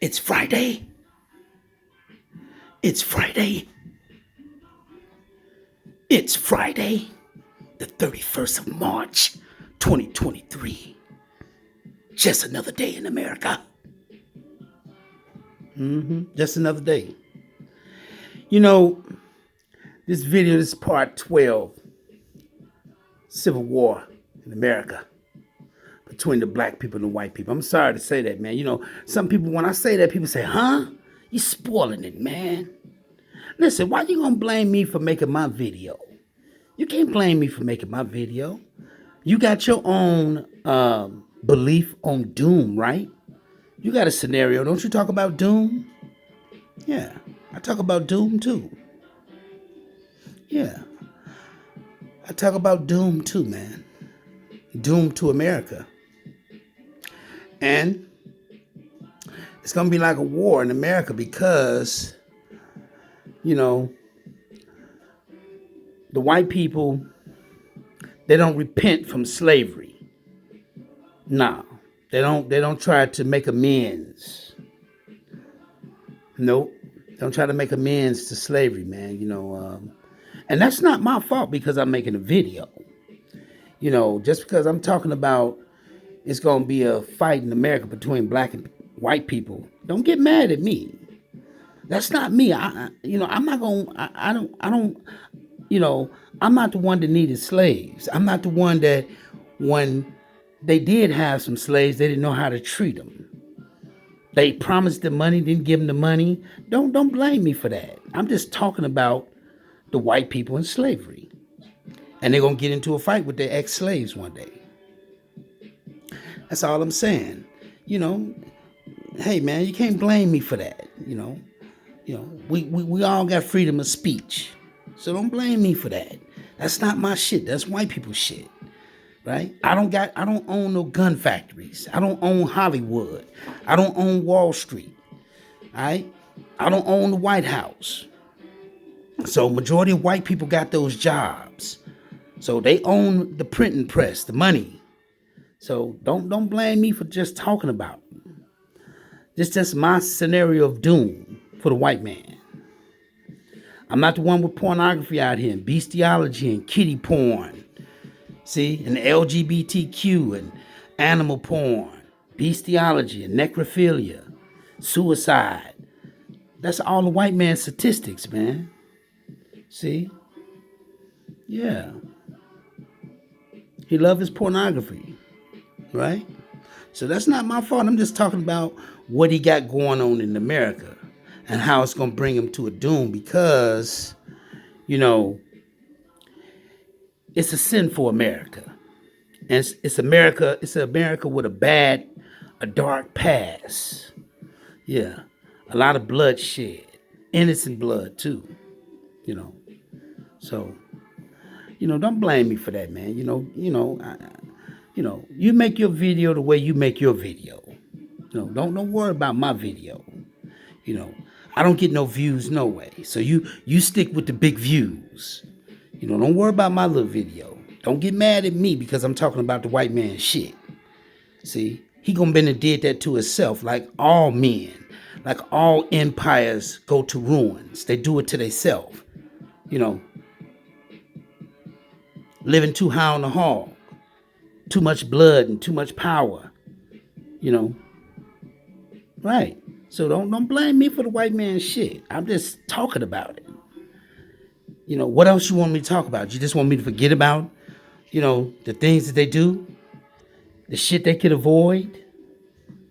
It's Friday. It's Friday. It's Friday, the 31st of March, 2023. Just another day in America. Just another day. You know, this video is part 12. Civil War in America between the black people and the white people. I'm sorry to say that, man. You know, some people, when I say that, people say, huh? You spoiling it, man. Listen, why you gonna blame me for making my video? You can't blame me for making my video. You got your own belief on doom, right? You got a scenario. Don't you talk about doom? Yeah, I talk about doom too. Yeah, I talk about doom too, man. Doom to America. And it's going to be like a war in America because, you know, the white people, they don't repent from slavery. No, they don't try to make amends. Nope. Don't try to make amends to slavery, man. And that's not my fault because I'm making a video. You know, just because I'm talking about it's going to be a fight in America between black and white people, don't get mad at me. That's not me. I'm not going to, I don't, I'm not the one that needed slaves. I'm not the one that when they did have some slaves, they didn't know how to treat them. They promised them money, didn't give them the money. Don't blame me for that. I'm just talking about the white people in slavery. And they're going to get into a fight with their ex-slaves one day. That's all I'm saying. Hey, man, you can't blame me for that. We all got freedom of speech. So don't blame me for that. That's not my shit. That's white people's shit. Right? I don't own no gun factories. I don't own Hollywood. I don't own Wall Street. All right? I don't own the White House. So majority of white people got those jobs. So they own the printing press, the money. So don't blame me for just talking about it. This is just my scenario of doom for the white man. I'm not the one with pornography out here and bestiality and kitty porn. See, and LGBTQ and animal porn, bestiality and necrophilia, suicide. That's all the white man's statistics, man. See? Yeah. He loves his pornography, right? So that's not my fault. I'm just talking about what he got going on in America and how it's going to bring him to a doom because, it's a sin for America. And it's America with a dark past. Yeah. A lot of bloodshed. Innocent blood too. So, don't blame me for that, man. You make your video the way you make your video. Don't worry about my video. I don't get no views no way. So you stick with the big views. Don't worry about my little video. Don't get mad at me because I'm talking about the white man shit. See, he gonna been and did that to himself, like all men, like all empires go to ruins. They do it to themselves. Living too high on the hog, too much blood and too much power. Right. So don't blame me for the white man shit. I'm just talking about it. What else you want me to talk about? You just want me to forget about, the things that they do? The shit they could avoid?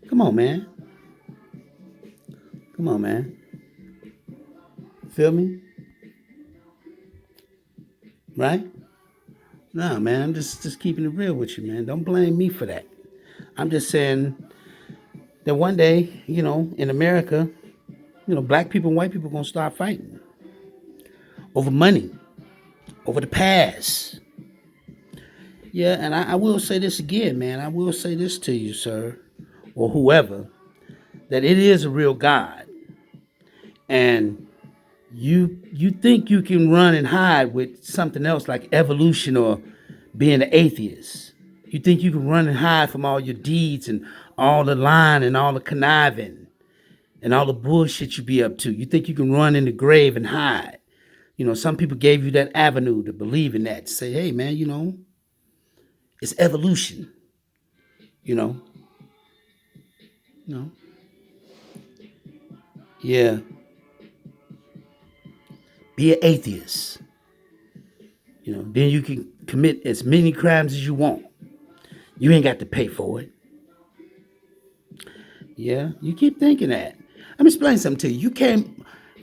Come on, man. Come on, man. Feel me? Right? No, man, I'm just keeping it real with you, man. Don't blame me for that. I'm just saying that one day, in America, black people and white people are going to start fighting over money, over the past. Yeah, and I will say this again, man. I will say this to you, sir, or whoever, that it is a real God. And you think you can run and hide with something else like evolution or being an atheist. You think you can run and hide from all your deeds and all the lying and all the conniving. and all the bullshit you be up to. You think you can run in the grave and hide. Some people gave you that avenue to believe in that, to say, hey, man, it's evolution. You know, no, yeah. Be an atheist. Then you can commit as many crimes as you want. You ain't got to pay for it. Yeah, you keep thinking that. Let me explain something to you.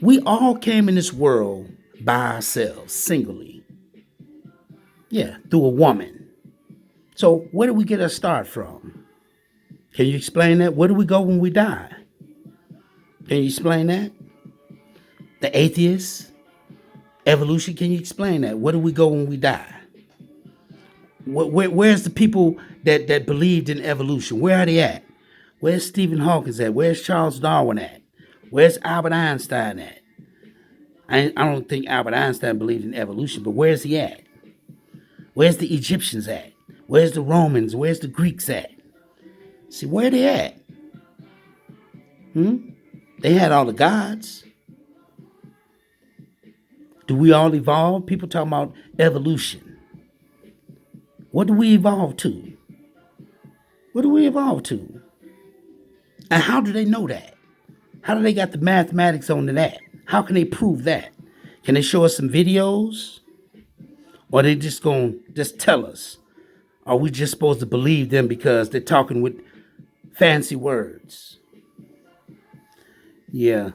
We all came in this world by ourselves, singly. Yeah, through a woman. So where do we get our start from? Can you explain that? Where do we go when we die? Can you explain that? The atheists? Evolution, can you explain that? Where do we go when we die? Where's the people that believed in evolution? Where are they at? Where's Stephen Hawking at? Where's Charles Darwin at? Where's Albert Einstein at? I don't think Albert Einstein believed in evolution, but where's he at? Where's the Egyptians at? Where's the Romans? Where's the Greeks at? See, where they at? They had all the gods. Do we all evolve? People talking about evolution. What do we evolve to? What do we evolve to? And how do they know that? How do they got the mathematics on to that? How can they prove that? Can they show us some videos? Or are they just going to just tell us? Are we just supposed to believe them because they're talking with fancy words? Yeah.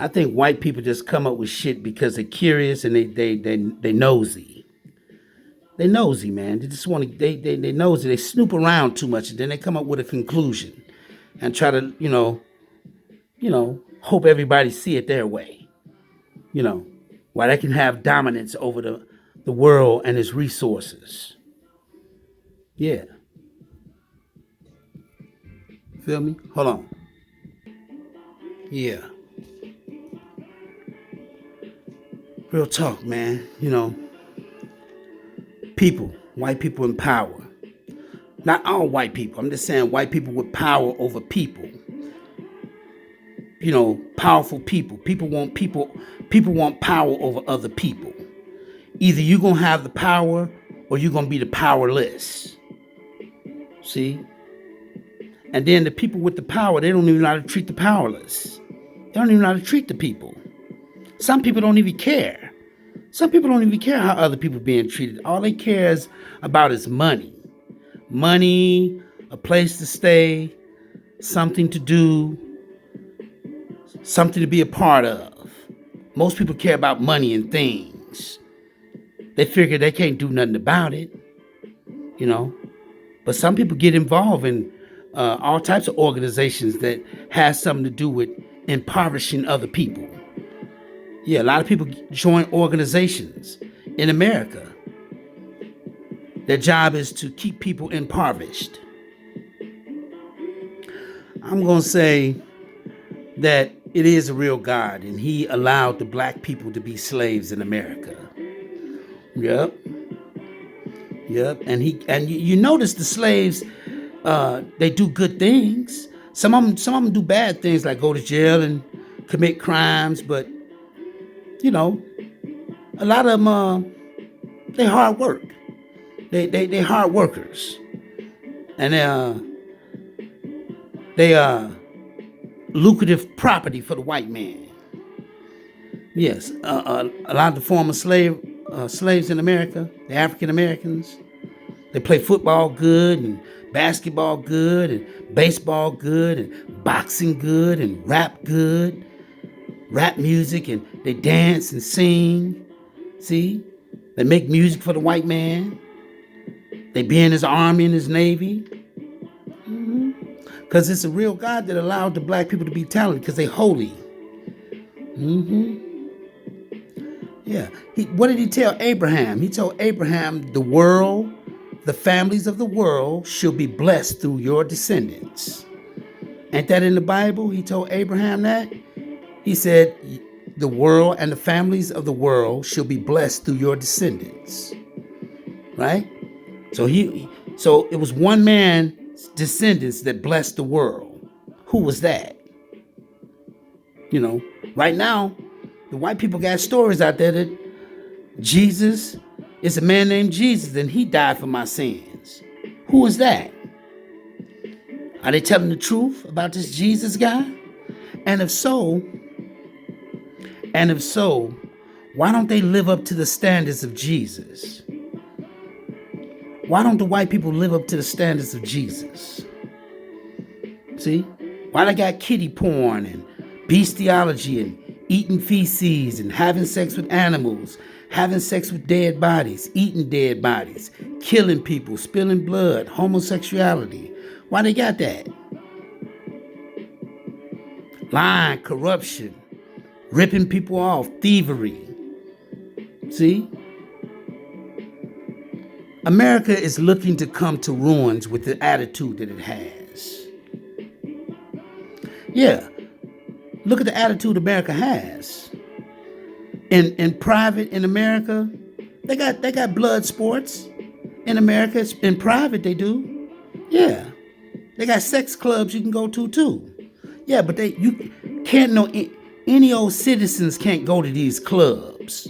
I think white people just come up with shit because they're curious and they nosy. They nosy, man. They just want to, they nosy. They snoop around too much and then they come up with a conclusion and try to, hope everybody see it their way. Why they can have dominance over the world and its resources. Yeah. Feel me? Hold on. Yeah. Real talk, man. People, white people in power. Not all white people. I'm just saying white people with power over people. Powerful people. People want power over other people. Either you're going to have the power or you're going to be the powerless. See? And then the people with the power, they don't even know how to treat the powerless. They don't even know how to treat the people. Some people don't even care. Some people don't even care how other people are being treated. All they care about is money. Money, a place to stay, something to do, something to be a part of. Most people care about money and things. They figure they can't do nothing about it, But some people get involved in all types of organizations that has something to do with impoverishing other people. Yeah, a lot of people join organizations in America. Their job is to keep people impoverished. I'm going to say that it is a real God, and he allowed the black people to be slaves in America. Yep. And you notice the slaves, they do good things. Some of them do bad things, like go to jail and commit crimes, but a lot of them, they hard work. They hard workers, and they lucrative property for the white man. Yes, a lot of the former slaves in America, the African Americans, they play football good and basketball good and baseball good and boxing good and rap good. Rap music, and they dance and sing. See? They make music for the white man. They be in his army and his navy. Because it's a real God that allowed the black people to be talented because they holy. Yeah. What did he tell Abraham? He told Abraham, the families of the world shall be blessed through your descendants. Ain't that in the Bible? He told Abraham that. He said, the world and the families of the world shall be blessed through your descendants. Right? So it was one man's descendants that blessed the world. Who was that? You know, right now, the white people got stories out there that Jesus is a man named Jesus and he died for my sins. Who is that? Are they telling the truth about this Jesus guy? And if so, why don't they live up to the standards of Jesus? Why don't the white people live up to the standards of Jesus? See? Why they got kiddie porn and bestiality and eating feces and having sex with animals, having sex with dead bodies, eating dead bodies, killing people, spilling blood, homosexuality? Why they got that? Lying, corruption, ripping people off, thievery. See? America is looking to come to ruins with the attitude that it has. Yeah. Look at the attitude America has. In private in America, they got blood sports. In America, in private they do. Yeah. They got sex clubs you can go to too. Yeah, but you can't any old citizens can't go to these clubs.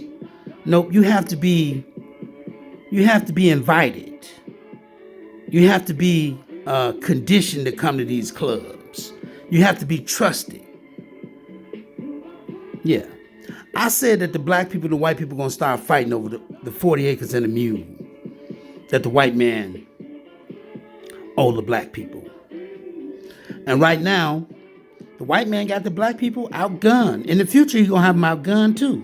Nope, you have to be invited. You have to be conditioned to come to these clubs. You have to be trusted. Yeah. I said that the black people and the white people are going to start fighting over the 40 acres and a mule that the white man owed the black people. And right now, the white man got the black people outgunned. In the future, he's going to have them outgunned too.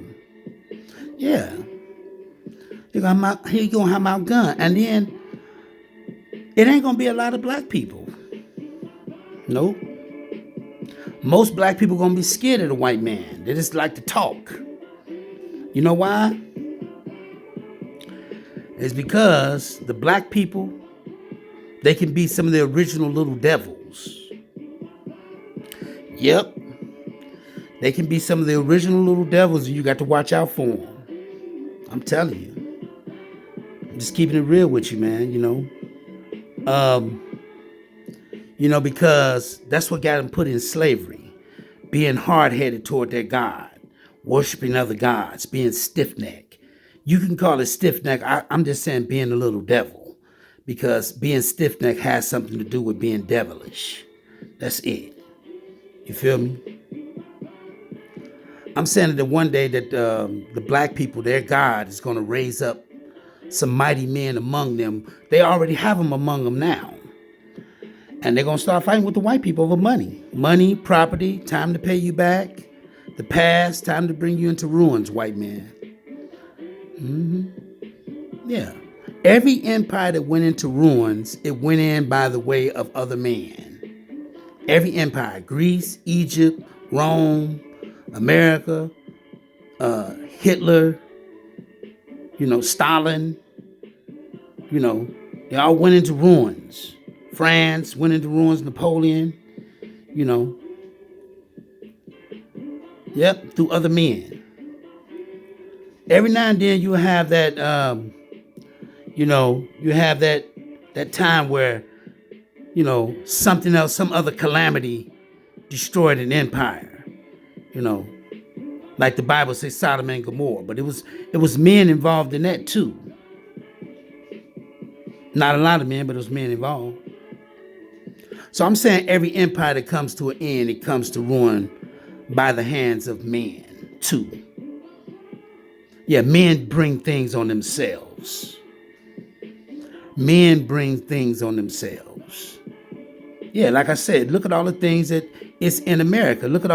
Yeah. He's going to have them outgunned. And then, it ain't going to be a lot of black people. Nope. Most black people going to be scared of the white man. They just like to talk. You know why? It's because the black people, they can be some of the original little devils. Yep. They can be some of the original little devils, and you got to watch out for them. I'm telling you. I'm just keeping it real with you, man, because that's what got them put in slavery. Being hard-headed toward their God. Worshiping other gods. Being stiff-necked. You can call it stiff-necked. I'm just saying being a little devil. Because being stiff-necked has something to do with being devilish. That's it. You feel me? I'm saying that one day that the black people, their God, is going to raise up some mighty men among them. They already have them among them now. And they're going to start fighting with the white people over money. Money, property, time to pay you back. The past, time to bring you into ruins, white man. Yeah. Every empire that went into ruins, it went in by the way of other men. Every empire, Greece, Egypt, Rome, America, Hitler, Stalin, they all went into ruins. France went into ruins, Napoleon, Yep, through other men. Every now and then you have that, you have that time where, something else, some other calamity destroyed an empire, like the Bible says Sodom and Gomorrah, but it was men involved in that too. Not a lot of men, but it was men involved. So I'm saying every empire that comes to an end, it comes to ruin by the hands of men too. Yeah, men bring things on themselves. Men bring things on themselves. Yeah, like I said, look at all the things that is in America. Look at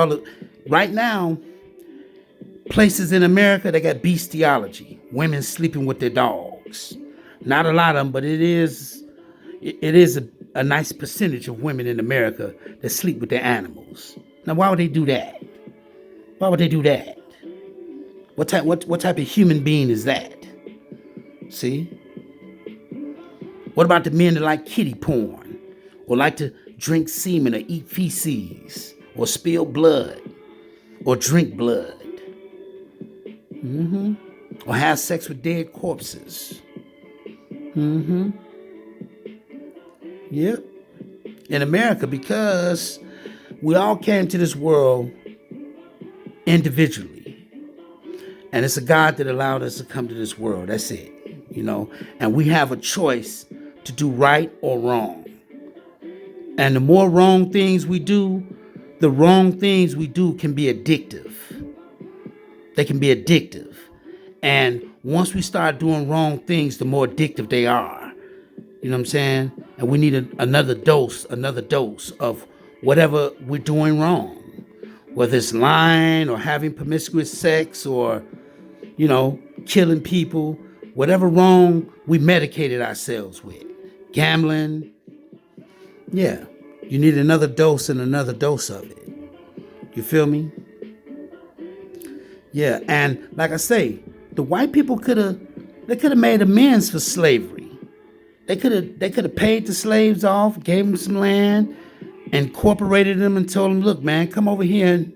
right now, places in America that got bestiality. Women sleeping with their dogs. Not a lot of them, but it is a nice percentage of women in America that sleep with their animals. Now, why would they do that? Why would they do that? What type of human being is that? See? What about the men that like kiddie porn? Or like to drink semen or eat feces? Or spill blood? Or drink blood? Or have sex with dead corpses? Yep. In America, because We all came to this world individually. And it's a God that allowed us to come to this world. That's it. And we have a choice to do right or wrong. And the more wrong things we do, the wrong things we do can be addictive. They can be addictive. And once we start doing wrong things, the more addictive they are. You know what I'm saying? And we need another dose of whatever we're doing wrong. Whether it's lying or having promiscuous sex or, killing people. Whatever wrong we medicated ourselves with. Gambling. Yeah. You need another dose and another dose of it. You feel me? Yeah. And like I say, the white people could have made amends for slavery. They could have paid the slaves off, gave them some land, incorporated them and told them, look, man, come over here and,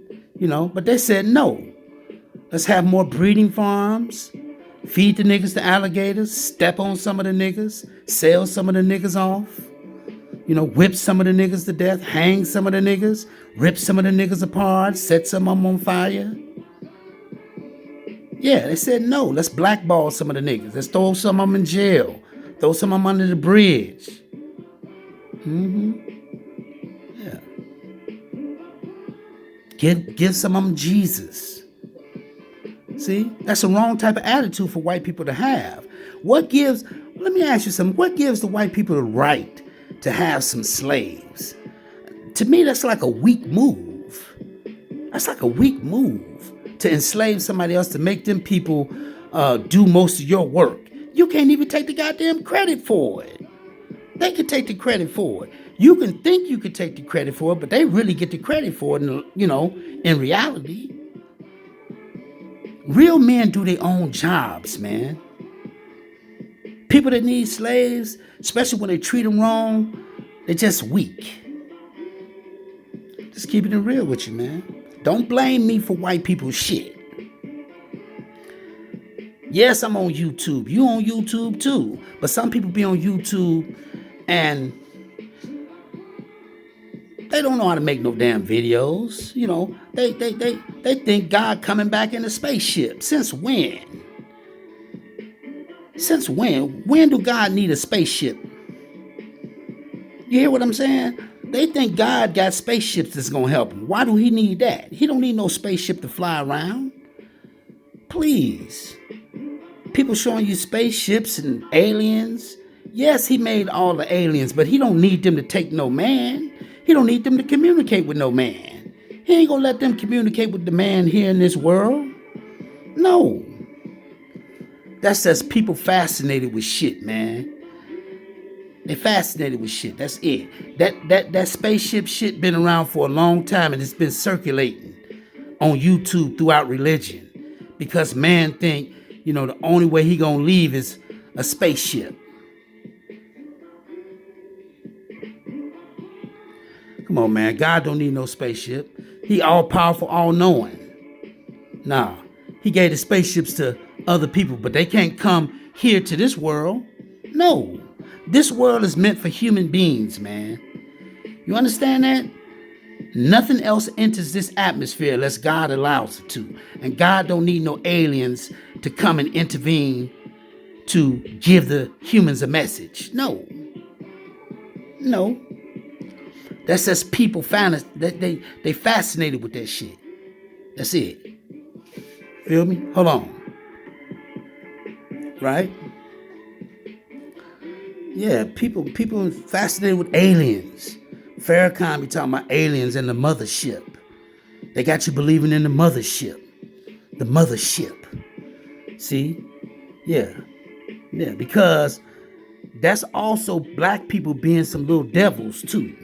but they said no. Let's have more breeding farms, feed the niggas to alligators, step on some of the niggas, sell some of the niggas off, whip some of the niggas to death, hang some of the niggas, rip some of the niggas apart, set some of them on fire. Yeah, they said no. Let's blackball some of the niggas. Let's throw some of them in jail. Throw some of them under the bridge. Yeah. Give some of them Jesus. See, that's the wrong type of attitude for white people to have. Let me ask you something. What gives the white people the right to have some slaves? To me, that's like a weak move. That's like a weak move to enslave somebody else, to make them people do most of your work. You can't even take the goddamn credit for it. They can take the credit for it. You can think you could take the credit for it, but they really get the credit for it, in reality. Real men do their own jobs, man. People that need slaves, especially when they treat them wrong, they're just weak. Just keeping it real with you, man. Don't blame me for white people's shit. Yes, I'm on YouTube. You on YouTube too. But some people be on YouTube and they don't know how to make no damn videos. They think God coming back in a spaceship. Since when? Since when? When do God need a spaceship? You hear what I'm saying? They think God got spaceships that's going to help him. Why do he need that? He don't need no spaceship to fly around. Please. People showing you spaceships and aliens. Yes, he made all the aliens, but he don't need them to take no man. He don't need them to communicate with no man. He ain't going to let them communicate with the man here in this world. No. That's just people fascinated with shit, man. They fascinated with shit. That's it. That spaceship shit been around for a long time, and it's been circulating on YouTube throughout religion. Because man think, the only way he gonna leave is a spaceship. Come on, man. God don't need no spaceship. He all powerful, all knowing. Nah. He gave the spaceships to other people, but they can't come here to this world. No. This world is meant for human beings, man. You understand that? Nothing else enters this atmosphere unless God allows it to. And God don't need no aliens to come and intervene to give the humans a message. No. No. That's just people they fascinated with that shit. That's it. Feel me? Hold on. Right? Yeah, people fascinated with aliens. Farrakhan be talking about aliens and the mothership. They got you believing in the mothership. The mothership. See? Yeah. Yeah, because that's also black people being some little devils too.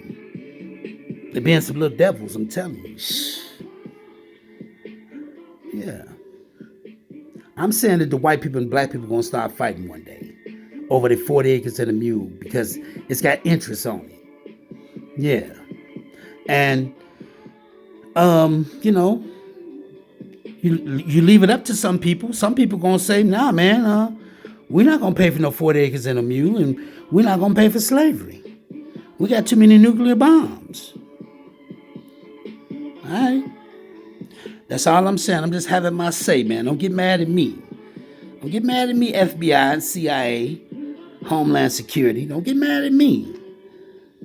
They're being some little devils, I'm telling you. Yeah. I'm saying that the white people and black people are going to start fighting one day over the 40 acres and a mule because it's got interest on it. Yeah. And, you leave it up to some people. Some people going to say, nah, man, we're not going to pay for no 40 acres and a mule, and we're not going to pay for slavery. We got too many nuclear bombs. All right? That's all I'm saying. I'm just having my say, man. Don't get mad at me. Don't get mad at me, FBI and CIA, Homeland Security. Don't get mad at me.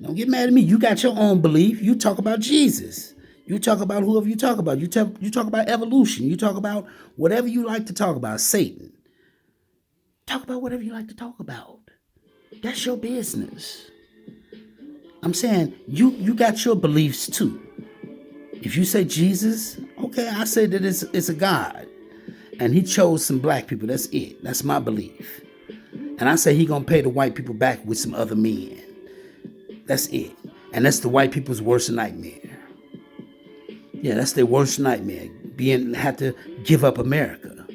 Don't get mad at me. You got your own belief. You talk about Jesus. You talk about whoever you talk about. You talk about evolution. You talk about whatever you like to talk about. Satan. Talk about whatever you like to talk about. That's your business. I'm saying you got your beliefs too. If you say Jesus, okay, I say that it's a God. And he chose some black people. That's it. That's my belief. And I say he gonna pay the white people back with some other men. That's it. And that's the white people's worst nightmare. Yeah, that's their worst nightmare. Have to give up America.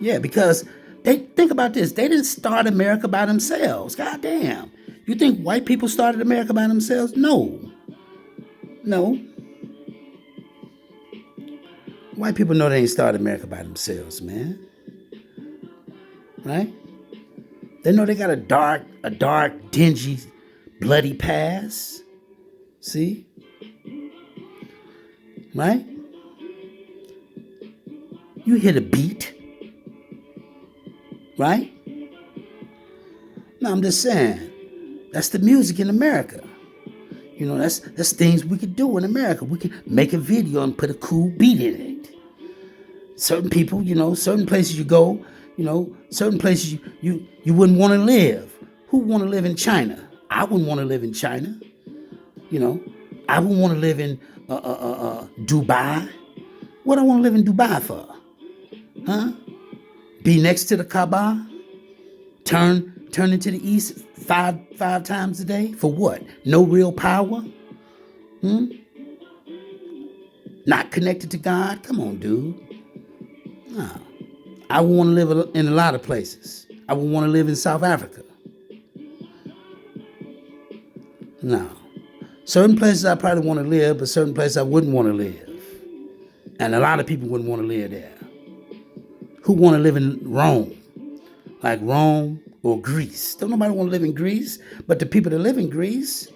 Yeah, because they think about this. They didn't start America by themselves. God damn. You think white people started America by themselves? No. White people know they ain't started America by themselves, man. Right? They know they got a dark, dingy, bloody past. See? Right? You hear the beat. Right? No, I'm just saying. That's the music in America. You know, that's things we could do in America. We could make a video and put a cool beat in it. Certain people, certain places you go, certain places you wouldn't want to live. Who would want to live in China? I wouldn't want to live in China. I wouldn't want to live in Dubai. What I want to live in Dubai for? Huh? Be next to the Kaaba? Turn into the east five times a day? For what? No real power? Not connected to God? Come on, dude. No. I would want to live in a lot of places. I would want to live in South Africa. No. Certain places I probably want to live, but certain places I wouldn't want to live. And a lot of people wouldn't want to live there. Who want to live in Rome? Like Rome or Greece. Don't nobody want to live in Greece. But the people that live in Greece,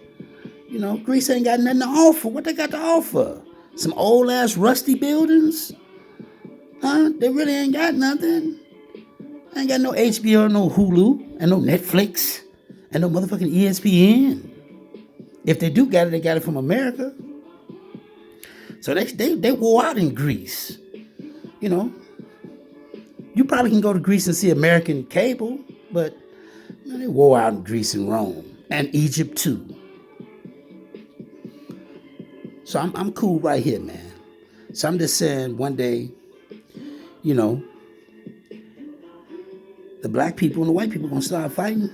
Greece ain't got nothing to offer. What they got to offer? Some old ass rusty buildings? Huh? They really ain't got nothing. Ain't got no HBO, no Hulu, and no Netflix, and no motherfucking ESPN. If they do got it, they got it from America. So they wore out in Greece. You probably can go to Greece and see American cable, but they wore out in Greece and Rome and Egypt too. So I'm cool right here, man. So I'm just saying one day, the black people and the white people gonna start fighting.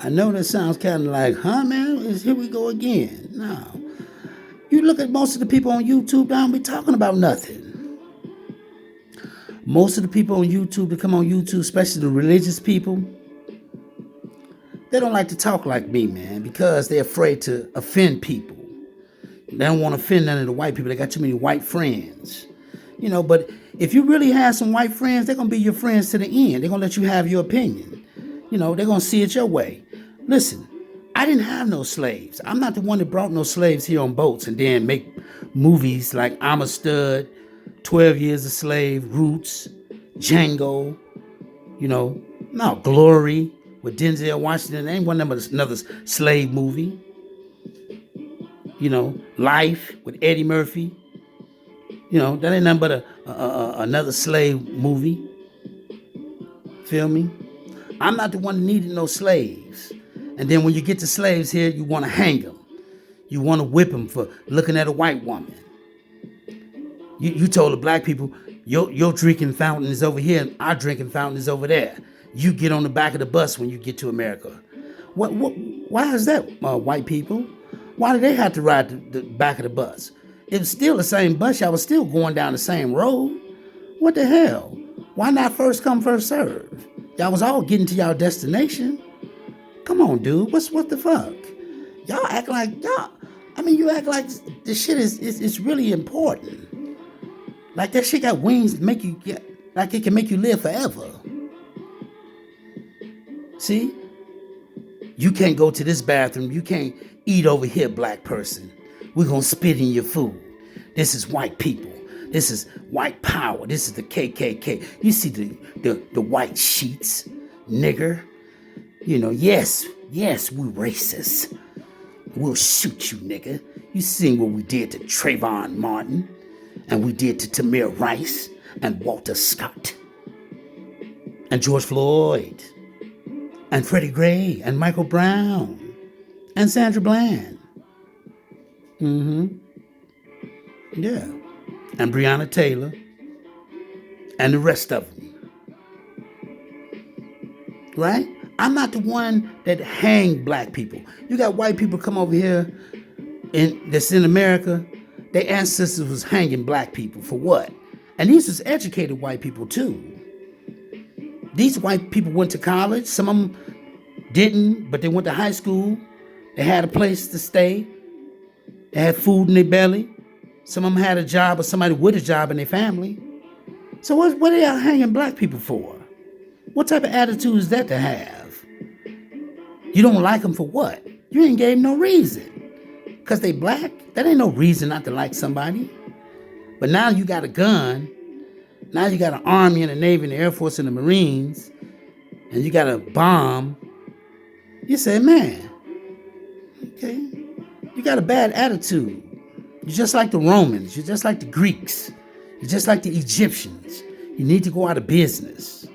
I know that sounds kind of like, huh, man? Here we go again. No. You look at most of the people on YouTube, they don't be talking about nothing. Most of the people on YouTube that come on YouTube, especially the religious people, they don't like to talk like me, man, because they're afraid to offend people. They don't want to offend none of the white people. They got too many white friends. But if you really have some white friends, they're going to be your friends to the end. They're going to let you have your opinion. They're going to see it your way. Listen, I didn't have no slaves. I'm not the one that brought no slaves here on boats and then make movies like I'm a Stud, 12 Years a Slave, Roots, Django, no, Glory with Denzel Washington. Ain't one of them another slave movie. Life with Eddie Murphy. That ain't nothing but another slave movie. Feel me? I'm not the one that needed no slaves. And then when you get the slaves here, you want to hang them. You want to whip them for looking at a white woman. You told the black people, your drinking fountain is over here and our drinking fountain is over there. You get on the back of the bus when you get to America. Why is that, white people? Why do they have to ride the back of the bus? It was still the same bus. Y'all was still going down the same road. What the hell? Why not first come, first serve? Y'all was all getting to y'all destination. Come on, dude. What the fuck? Y'all act like y'all. You act like this shit is really important. Like that shit got wings to make you get, like it can make you live forever. See? You can't go to this bathroom. You can't eat over here, black person. We're going to spit in your food. This is white people. This is white power. This is the KKK. You see the white sheets, nigger. Yes, we racist. We'll shoot you, nigga. You seen what we did to Trayvon Martin, and we did to Tamir Rice, and Walter Scott, and George Floyd, and Freddie Gray, and Michael Brown, and Sandra Bland. Yeah. And Breonna Taylor, and the rest of them. Right? I'm not the one that hang black people. You got white people come over here that's in America. Their ancestors was hanging black people for what? And these was educated white people too. These white people went to college. Some of them didn't, but they went to high school. They had a place to stay. They had food in their belly. Some of them had a job or somebody with a job in their family. So what are y'all hanging black people for? What type of attitude is that to have? You don't like them for what? You ain't gave no reason. Because they black? That ain't no reason not to like somebody. But now you got a gun. Now you got an army and a navy and the Air Force and the Marines. And you got a bomb. You say, man, okay, you got a bad attitude. You're just like the Romans. You're just like the Greeks. You're just like the Egyptians. You need to go out of business.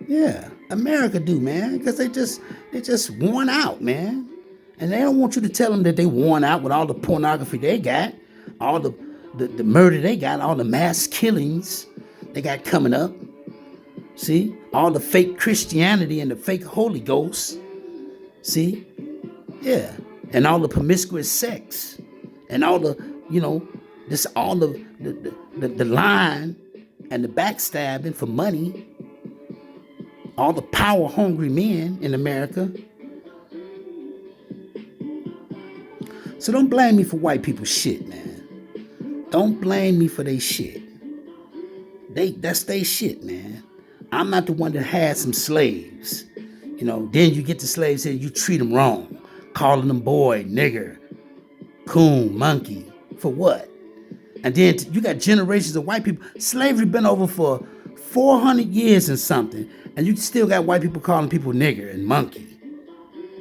Yeah, America do, man, because they just worn out, man. And they don't want you to tell them that they worn out with all the pornography they got, all the murder they got, all the mass killings they got coming up. See, all the fake Christianity and the fake Holy Ghost. See, yeah, and all the promiscuous sex, and all the, this all the lying and the backstabbing for money. All the power-hungry men in America. So don't blame me for white people's shit, man. Don't blame me for their shit. That's their shit, man. I'm not the one that had some slaves. Then you get the slaves here, you treat them wrong. Calling them boy, nigger, coon, monkey. For what? And then you got generations of white people. Slavery been over for 400 years and something. And you still got white people calling people nigger and monkey.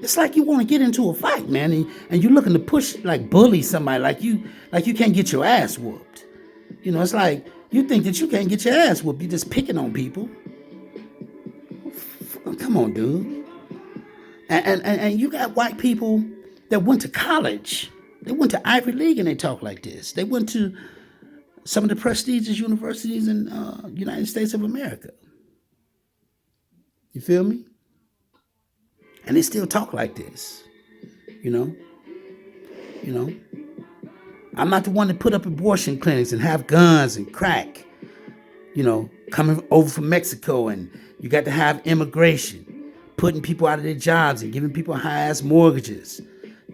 It's like you want to get into a fight, man, and you're looking to push, like bully somebody, like you can't get your ass whooped. It's like you think that you can't get your ass whooped. You're just picking on people. Come on, dude. And you got white people that went to college. They went to Ivy League and they talk like this. They went to some of the prestigious universities in United States of America. You feel me? And they still talk like this. I'm not the one that put up abortion clinics and have guns and crack. Coming over from Mexico, and you got to have immigration, putting people out of their jobs and giving people high-ass mortgages,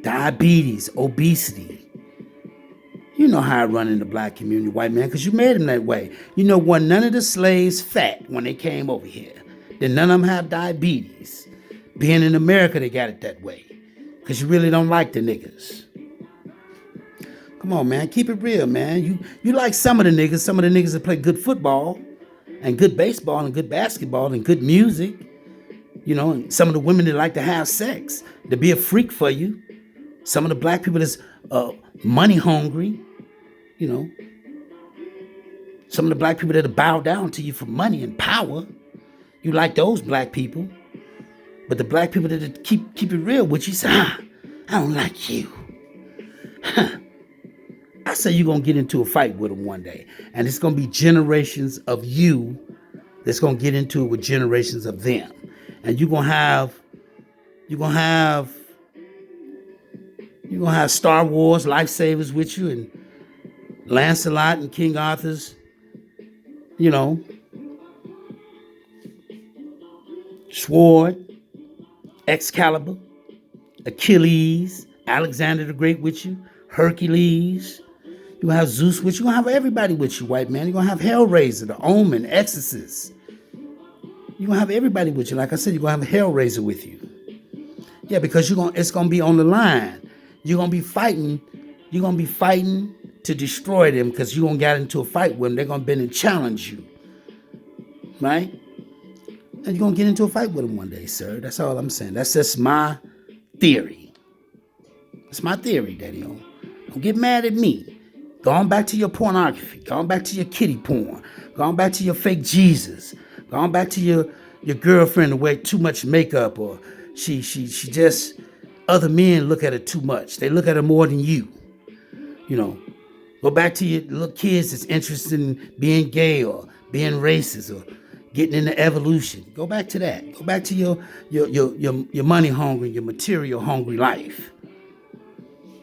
diabetes, obesity. You know how I run in the black community, white man, because you made them that way. When none of the slaves fat when they came over here. Then none of them have diabetes. Being in America, they got it that way. Because you really don't like the niggas. Come on, man. Keep it real, man. You like some of the niggas that play good football and good baseball and good basketball and good music. And some of the women that like to have sex, to be a freak for you. Some of the black people that's money hungry. Some of the black people that bow down to you for money and power. You like those black people. But the black people that keep it real with you say, I don't like you. I say you're going to get into a fight with them one day. And it's going to be generations of you that's going to get into it with generations of them. And you're going to have Star Wars lifesavers with you, and Lancelot and King Arthur's, sword, Excalibur, Achilles, Alexander the Great with you, Hercules. You're going to have Zeus with you. You're going to have everybody with you, white man. You're going to have Hellraiser, the Omen, Exorcist. You're going to have everybody with you. Like I said, you're going to have Hellraiser with you. Yeah, because it's going to be on the line. You're gonna be fighting. You're gonna be fighting to destroy them because you're gonna get into a fight with them. They're gonna bend and challenge you, right? And you're gonna get into a fight with them one day, sir. That's all I'm saying. That's just my theory. It's my theory, Daddy. Don't get mad at me. Going back to your pornography, going back to your kitty porn, going back to your fake Jesus, going back to your girlfriend who wear too much makeup, or she just, other men look at her too much. They look at her more than you. You know, go back to your little kids that's interested in being gay or being racist or getting into evolution. Go back to that. Go back to your money hungry, your material hungry life.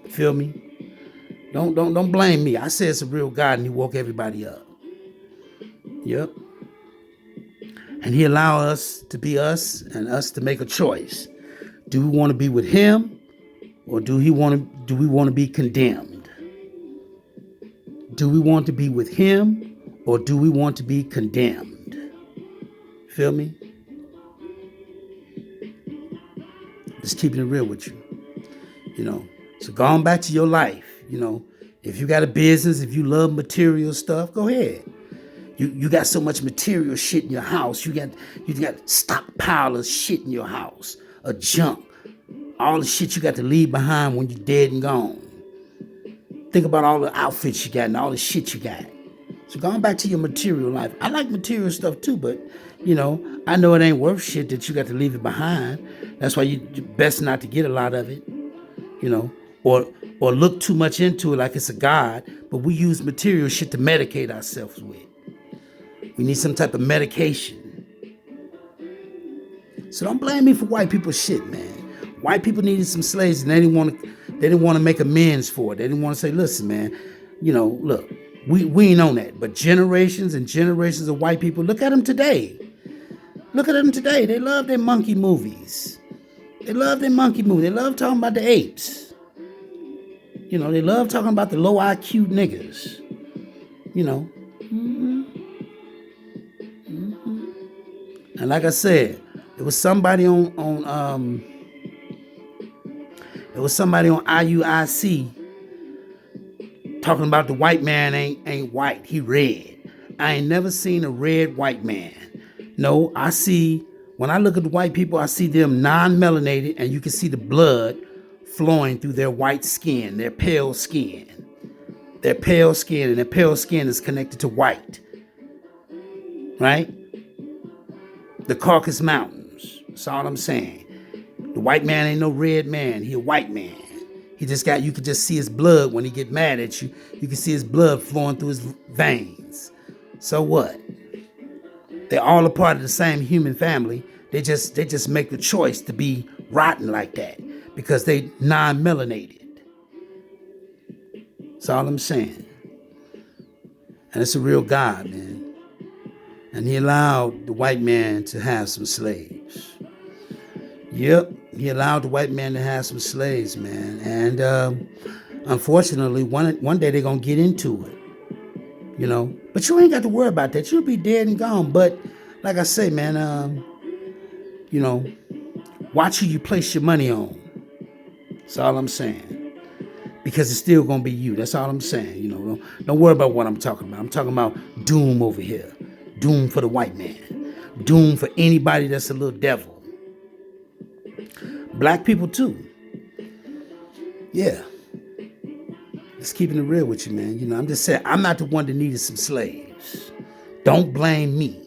Feel me? Don't blame me. I said it's a real God and he woke everybody up. Yep. And he allowed us to be us and us to make a choice. Do we want to be with him or do we want to be condemned? Do we want to be with him or do we want to be condemned? Feel me? Just keeping it real with you. You know, so going back to your life. You know, if you got a business, if you love material stuff, go ahead. You got so much material shit in your house. You got stockpile of shit in your house, a junk, all the shit you got to leave behind when you're dead and gone. Think about all the outfits you got and all the shit you got. So going back to your material life, I like material stuff too, but you know, I know it ain't worth shit that you got to leave it behind. That's why you best not to get a lot of it. You know. Or look too much into it like it's a God, but we use material shit to medicate ourselves with. We need some type of medication. So don't blame me for white people's shit, man. White people needed some slaves and they didn't want to make amends for it. They didn't want to say, listen, man, you know, look, we ain't on that. But generations and generations of white people, look at them today. Look at them today. They love their monkey movies. They love talking about the apes. You know, they love talking about the low IQ niggas. You know. And like I said, there was somebody on IUIC talking about the white man ain't white, he red. I ain't never seen a red white man. No, when I look at the white people, I see them non-melanated and you can see the blood flowing through their white skin, their pale skin. Their pale skin, and their pale skin is connected to white. Right? The Caucasus Mountains. That's all I'm saying. The white man ain't no red man. He a white man. You could just see his blood when he get mad at you. You can see his blood flowing through his veins. So what? They're all a part of the same human family. They just make the choice to be rotten like that. Because they non-melanated. That's all I'm saying. And it's a real God, man. And he allowed the white man to have some slaves. Yep, he allowed the white man to have some slaves, man. And unfortunately, one day they're going to get into it. You know? But you ain't got to worry about that. You'll be dead and gone. But like I say, man, you know, watch who you place your money on. That's all I'm saying. Because it's still going to be you. That's all I'm saying. You know, don't worry about what I'm talking about. I'm talking about doom over here. Doom for the white man. Doom for anybody that's a little devil. Black people too. Yeah. Just keeping it real with you, man. You know, I'm just saying, I'm not the one that needed some slaves. Don't blame me.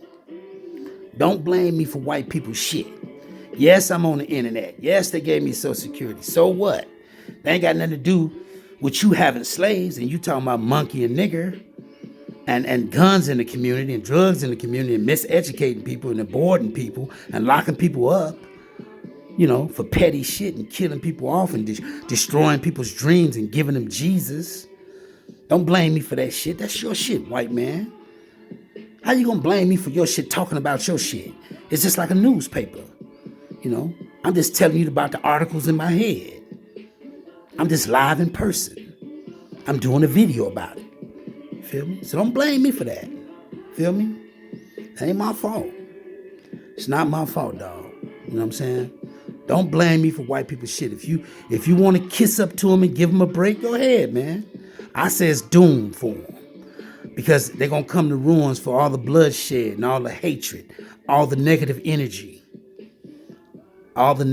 Don't blame me for white people's shit. Yes, I'm on the internet. Yes, they gave me Social Security. So what? They ain't got nothing to do with you having slaves and you talking about monkey and nigger and guns in the community and drugs in the community and miseducating people and aborting people and locking people up, you know, for petty shit and killing people off and destroying people's dreams and giving them Jesus. Don't blame me for that shit. That's your shit, white man. How you gonna blame me for your shit talking about your shit? It's just like a newspaper. You know, I'm just telling you about the articles in my head. I'm just live in person. I'm doing a video about it. Feel me? So don't blame me for that. Feel me? That ain't my fault. It's not my fault, dog. You know what I'm saying? Don't blame me for white people shit. If you want to kiss up to them and give them a break, go ahead, man. I say it's doomed for them because they're gonna come to ruins for all the bloodshed and all the hatred, all the negative energy, all the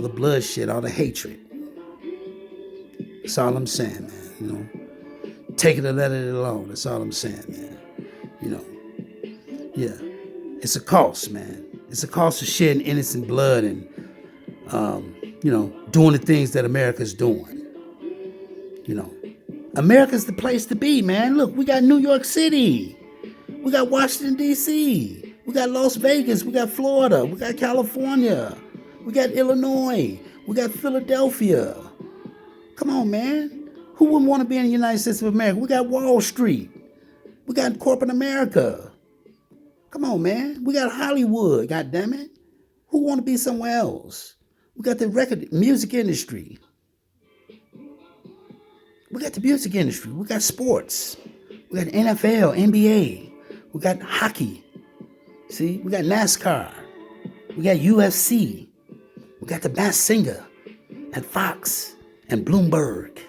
bloodshed, all the hatred. That's all I'm saying, man. You know, take it or let it alone. That's all I'm saying, man. You know, yeah, it's a cost, man. It's a cost of shedding innocent blood and, doing the things that America's doing. You know, America's the place to be, man. Look, we got New York City. We got Washington, D.C. We got Las Vegas. We got Florida. We got California. We got Illinois. We got Philadelphia. Come on, man. Who wouldn't want to be in the United States of America? We got Wall Street. We got corporate America. Come on, man. We got Hollywood, God damn it. Who want to be somewhere else? We got the music industry. We got the music industry. We got sports. We got NFL, NBA. We got hockey. See, we got NASCAR. We got UFC. We got the Masked Singer and Fox and Bloomberg.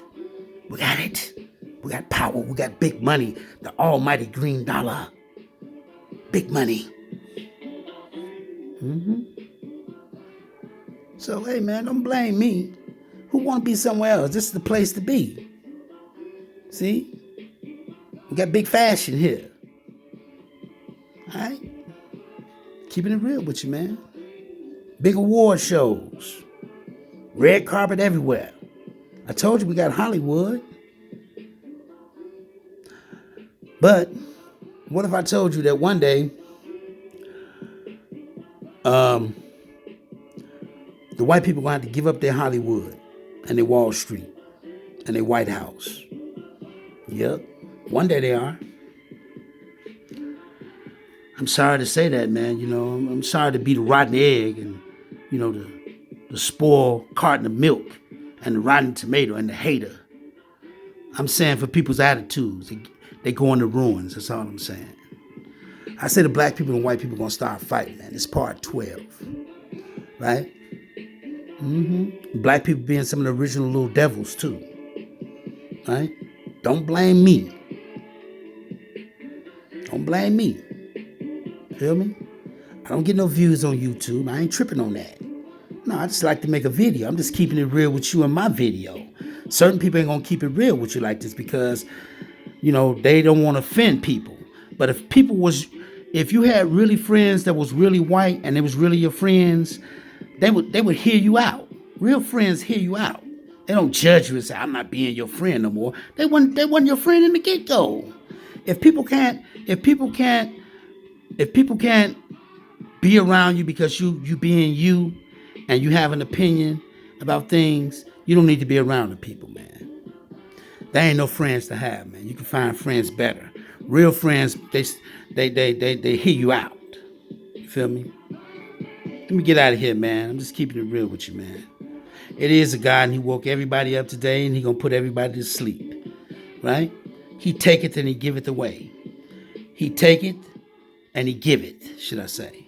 We got it. We got power. We got big money. The almighty green dollar. Big money. So, hey, man, don't blame me. Who want to be somewhere else? This is the place to be. See? We got big fashion here. All right? Keeping it real with you, man. Big award shows. Red carpet everywhere. I told you we got Hollywood. But what if I told you that one day the white people going to have to give up their Hollywood and their Wall Street and their White House? Yep. One day they are. I'm sorry to say that, man. You know, I'm sorry to be the rotten egg and, you know, the spoiled carton of milk and the rotten tomato and the hater. I'm saying for people's attitudes, they go into ruins. That's all I'm saying. I say the black people and white people going to start fighting, man. It's part 12. Right? Black people being some of the original little devils, too. Right? Don't blame me. Don't blame me. Feel me? I don't get no views on YouTube. I ain't tripping on that. No, I just like to make a video. I'm just keeping it real with you in my video. Certain people ain't going to keep it real with you like this because, you know, they don't want to offend people. But if you had really friends that was really white and they was really your friends, they would hear you out. Real friends hear you out. They don't judge you and say, I'm not being your friend no more. They wasn't your friend in the get-go. If people can't be around you because you being you and you have an opinion about things, you don't need to be around the people, man. There ain't no friends to have, man. You can find friends better. Real friends, they hear you out. You feel me? Let me get out of here, man. I'm just keeping it real with you, man. It is a God, and he woke everybody up today, and he gonna put everybody to sleep, right? He take it and he give it away. He take it and he give it, should I say.